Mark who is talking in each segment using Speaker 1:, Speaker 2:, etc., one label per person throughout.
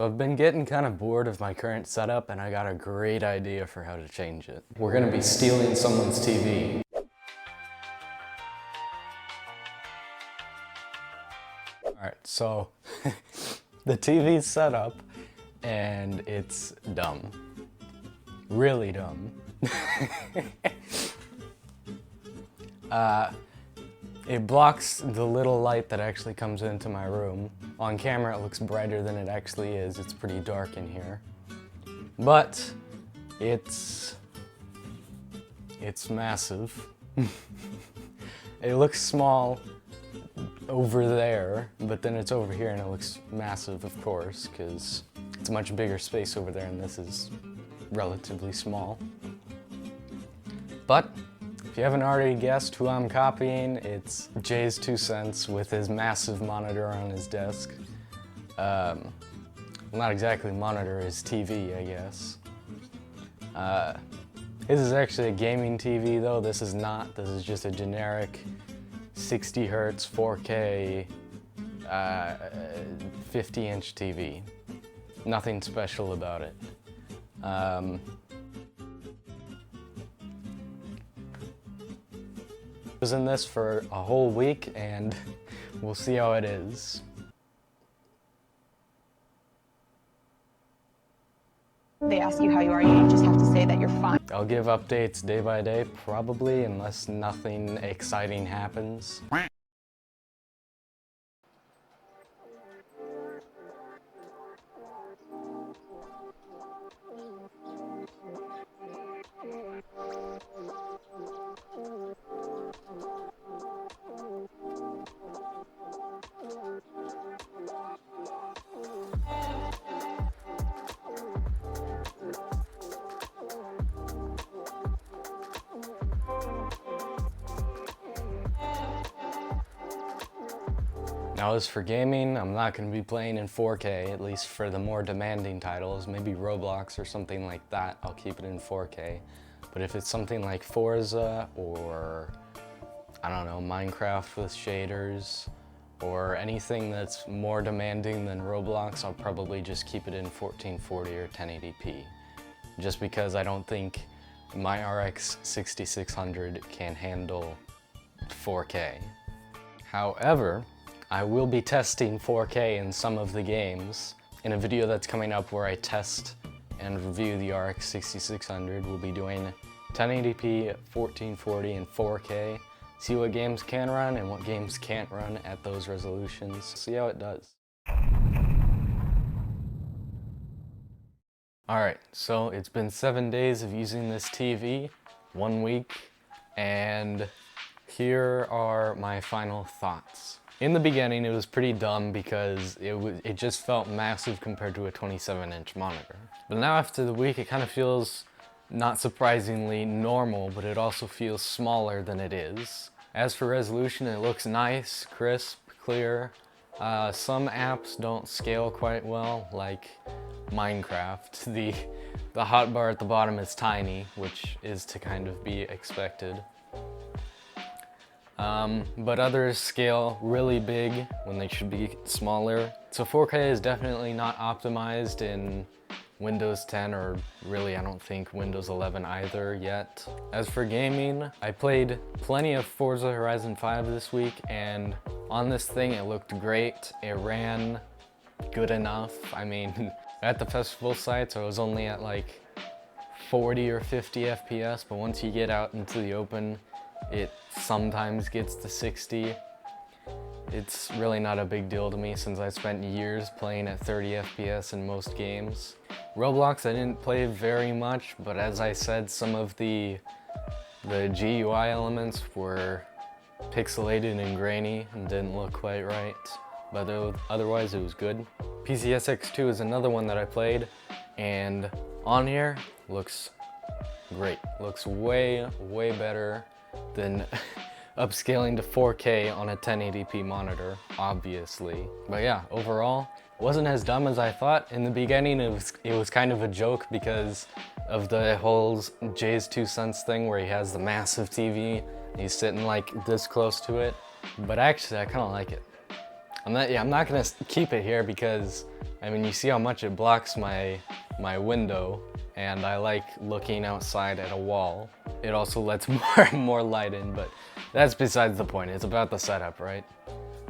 Speaker 1: I've been getting kind of bored of my current setup and I got a great idea for how to change it. We're gonna be stealing someone's TV. Alright, so the TV's set up and it's dumb. Really dumb. It blocks the little light that actually comes into my room. On camera it looks brighter than it actually is. It's pretty dark in here. But it's massive. It looks small over there, but then it's over here and it looks massive, of course, because it's a much bigger space over there and this is relatively small. But if you haven't already guessed who I'm copying, it's Jay's 2 cents with his massive monitor on his desk. Not exactly monitor, his TV, I guess. His is actually a gaming TV though, this is not. This is just a generic 60 hertz 4K 50-inch TV. Nothing special about it. I was in this for a whole week and we'll see how it is.
Speaker 2: They ask you how you are, you just have to say that you're fine.
Speaker 1: I'll give updates day by day, probably, unless nothing exciting happens. Now as for gaming, I'm not going to be playing in 4K, at least for the more demanding titles. Maybe Roblox or something like that, I'll keep it in 4K. But if it's something like Forza or, I don't know, Minecraft with shaders, or anything that's more demanding than Roblox, I'll probably just keep it in 1440 or 1080p. Just because I don't think my RX 6600 can handle 4K. However, I will be testing 4K in some of the games. In a video that's coming up where I test and review the RX 6600, we'll be doing 1080p, 1440, and 4K. See what games can run and what games can't run at those resolutions. See how it does. Alright, so it's been 7 days of using this TV, 1 week, and here are my final thoughts. In the beginning, it was pretty dumb because it just felt massive compared to a 27-inch monitor. But now after the week, it kind of feels, not surprisingly, normal, but it also feels smaller than it is. As for resolution, it looks nice, crisp, clear. Some apps don't scale quite well, like Minecraft. The hotbar at the bottom is tiny, which is to kind of be expected. But others scale really big when they should be smaller. So 4K is definitely not optimized in Windows 10 or really I don't think Windows 11 either yet. As for gaming, I played plenty of Forza Horizon 5 this week and on this thing it looked great. It ran good enough. I mean, at the festival sites I was only at like 40 or 50 FPS, but once you get out into the open, it sometimes gets to 60. It's really not a big deal to me since I spent years playing at 30 FPS in most games. Roblox I didn't play very much, but as I said, some of the GUI elements were pixelated and grainy and didn't look quite right. But otherwise it was good. PCSX2 is another one that I played, and on here looks great. Looks way, way better than upscaling to 4K on a 1080p monitor, obviously. But yeah, overall, it wasn't as dumb as I thought. In the beginning, it was kind of a joke because of the whole Jay's 2 cents thing where he has the massive TV, and he's sitting like this close to it. But actually, I kind of like it. I'm not gonna keep it here because, I mean, you see how much it blocks my window, and I like looking outside at a wall. It also lets more light in, but that's besides the point. It's about the setup, right?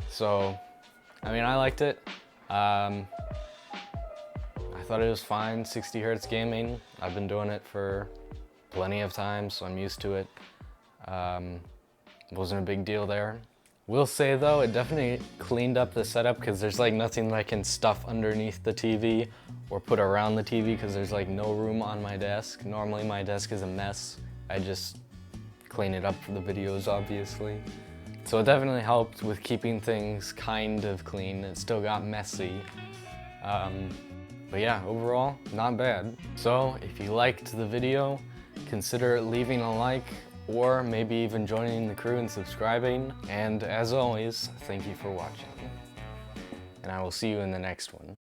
Speaker 1: So, I mean, I liked it. I thought it was fine, 60 hertz gaming. I've been doing it for plenty of time, so I'm used to it. Wasn't a big deal there. Will say though, it definitely cleaned up the setup because there's like nothing that I can stuff underneath the TV or put around the TV because there's like no room on my desk. Normally my desk is a mess. I just clean it up for the videos, obviously. So it definitely helped with keeping things kind of clean. It still got messy. But yeah, overall, not bad. So if you liked the video, consider leaving a like or maybe even joining the crew and subscribing. And as always, thank you for watching. And I will see you in the next one.